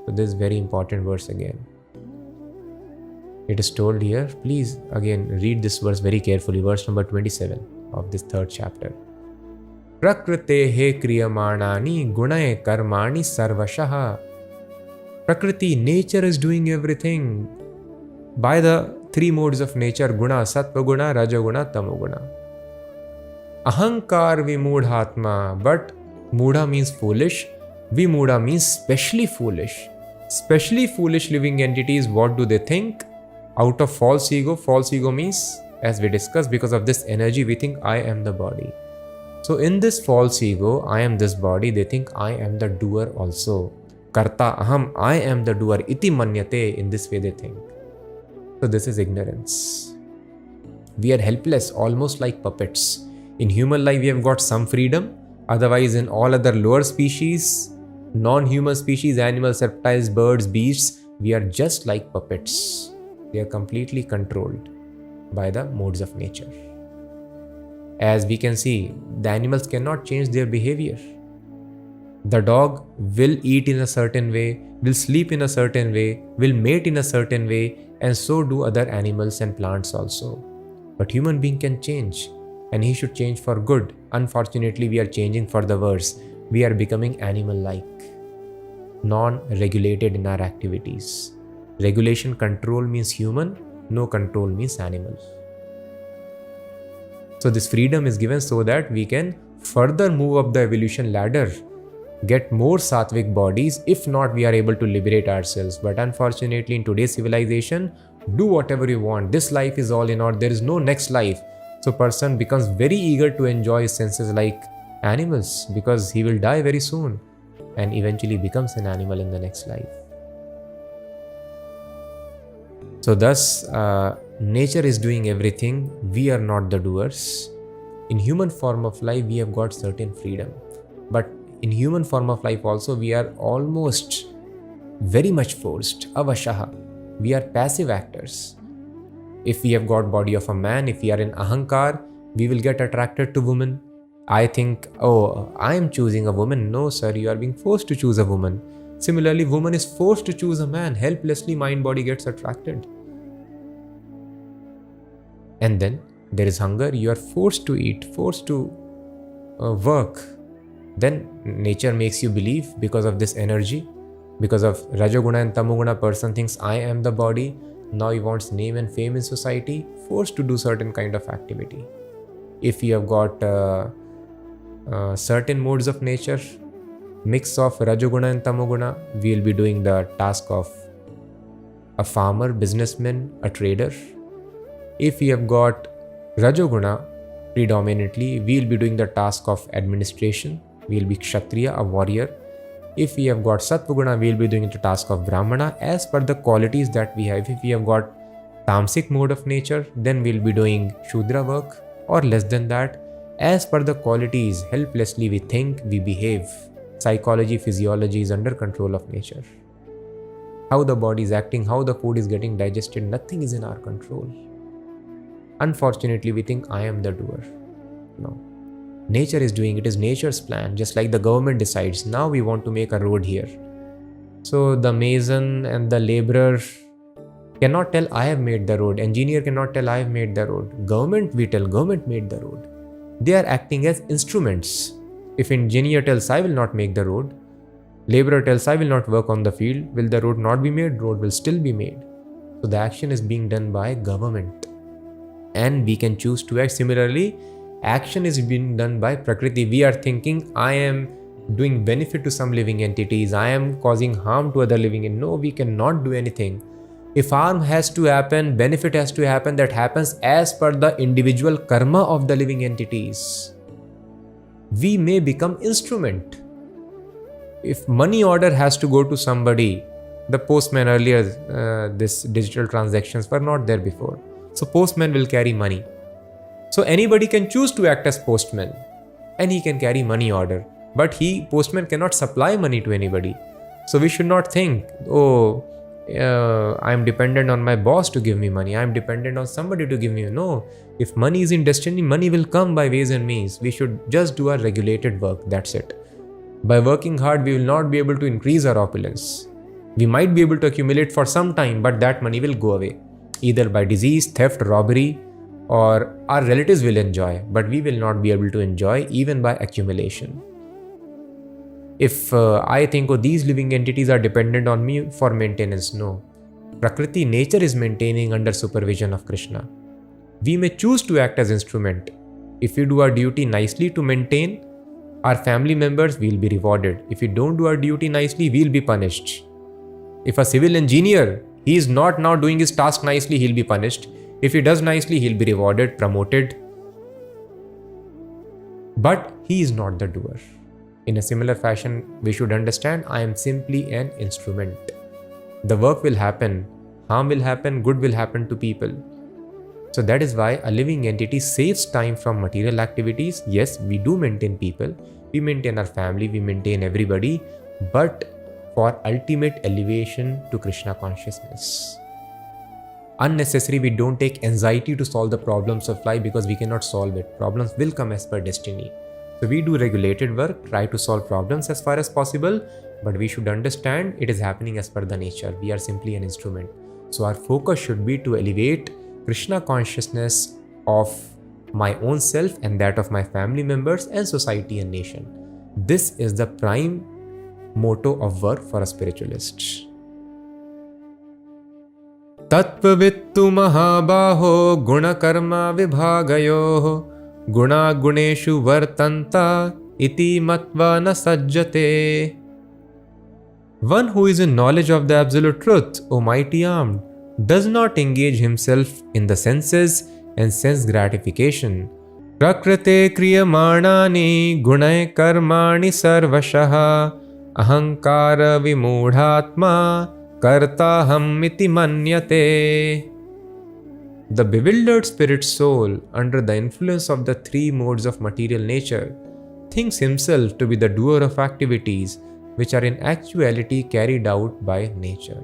So this is very important verse again. It is told here, please again read this verse very carefully, verse number 27 of this 3rd chapter. Prakrutehe kriyamanani gunaye karmani sarvashaha. Prakriti, nature is doing everything by the 3 modes of nature, guna, sattva guna, rajaguna, tamoguna. Ahankar vimudhatma, but mudha means foolish, vimudha means specially foolish. Specially foolish living entities, what do they think? Out of false ego means, as we discussed, because of this energy we think I am the body. So in this false ego, I am this body, they think I am the doer also. Karta aham, I am the doer, iti manyate, in this way they think. So this is ignorance. We are helpless, almost like puppets. In human life we have got some freedom, otherwise in all other lower species, non-human species, animals, reptiles, birds, beasts, we are just like puppets. They are completely controlled by the modes of nature. As we can see, the animals cannot change their behavior. The dog will eat in a certain way, will sleep in a certain way, will mate in a certain way, and so do other animals and plants also. But human being can change, and he should change for good. Unfortunately, we are changing for the worse. We are becoming animal-like, non-regulated in our activities. Regulation, control means human, no control means animal. So this freedom is given so that we can further move up the evolution ladder, get more sattvic bodies. If not, we are able to liberate ourselves. But unfortunately, in today's civilization, do whatever you want. This life is all in all. There is no next life. So person becomes very eager to enjoy his senses like animals, because he will die very soon and eventually becomes an animal in the next life. So thus, nature is doing everything. We are not the doers. In human form of life, we have got certain freedom. But in human form of life also, we are almost very much forced. Avashaha. We are passive actors. If we have got body of a man, if we are in ahankar, we will get attracted to women. I think, oh, I am choosing a woman. No, sir, you are being forced to choose a woman. Similarly, woman is forced to choose a man. Helplessly, mind body gets attracted. And then there is hunger. You are forced to eat, forced to work. Then nature makes you believe, because of this energy, because of Rajoguna and Tamoguna, person thinks I am the body. Now he wants name and fame in society, forced to do certain kind of activity. If you have got certain modes of nature, mix of Rajoguna and Tamoguna, we will be doing the task of a farmer, businessman, a trader. If you have got Rajoguna predominantly, we will be doing the task of administration. We will be Kshatriya, a warrior. If we have got Sattvaguna, we will be doing the task of Brahmana as per the qualities that we have. If we have got Tamasic mode of nature, then we will be doing Shudra work, or less than that. As per the qualities, helplessly we think, we behave. Psychology, physiology is under control of nature. How the body is acting, how the food is getting digested, nothing is in our control. Unfortunately, we think I am the doer. No. Nature is doing it. Is nature's plan. Just like the government decides, now we want to make a road here. So the mason and the laborer cannot tell I have made the road. Engineer cannot tell I have made the road. Government, we tell government made the road. They are acting as instruments. If engineer tells I will not make the road, laborer tells I will not work on the field, will the road not be made? Road will still be made. So the action is being done by government. And we can choose to act. Similarly, action is being done by Prakriti. We are thinking I am doing benefit to some living entities, I am causing harm to other living entities. No, we cannot do anything. If harm has to happen, benefit has to happen, that happens as per the individual karma of the living entities. We may become instrument. If money order has to go to somebody, the postman earlier, this digital transactions were not there before. So postman will carry money. So anybody can choose to act as postman and he can carry money order. But postman cannot supply money to anybody. So we should not think, I am dependent on my boss to give me money. I am dependent on somebody to give me. No, if money is in destiny, money will come by ways and means. We should just do our regulated work. That's it. By working hard, we will not be able to increase our opulence. We might be able to accumulate for some time, but that money will go away, either by disease, theft, robbery, or our relatives will enjoy, but we will not be able to enjoy even by accumulation. If I think, oh, these living entities are dependent on me for maintenance, no. Prakriti, nature is maintaining under supervision of Krishna. We may choose to act as instrument. If we do our duty nicely to maintain our family members, we will be rewarded. If we don't do our duty nicely, we will be punished. If a civil engineer, he is not now doing his task nicely, he'll be punished. If he does nicely, he'll be rewarded, promoted. But he is not the doer. In a similar fashion, we should understand, I am simply an instrument. The work will happen, harm will happen, good will happen to people. So that is why a living entity saves time from material activities. Yes, we do maintain people, we maintain our family, we maintain everybody, but for ultimate elevation to Krishna consciousness. Unnecessary, we don't take anxiety to solve the problems of life because we cannot solve it. Problems will come as per destiny. So we do regulated work, try to solve problems as far as possible, but we should understand it is happening as per the nature. We are simply an instrument. So our focus should be to elevate Krishna consciousness of my own self and that of my family members and society and nation. This is the prime motto of work for a spiritualist. Tattvavittu mahabaho gunakarma vibhagayoh guna guneshu vartanta iti matva na sajjate. One who is in knowledge of the absolute truth, O mighty armed, does not engage himself in the senses and sense gratification. Prakrite kriyamanani gunai karmani sarvashaha ahankara vimudhatma kartaham iti manyate. The bewildered spirit soul, under the influence of the three modes of material nature, thinks himself to be the doer of activities which are in actuality carried out by nature.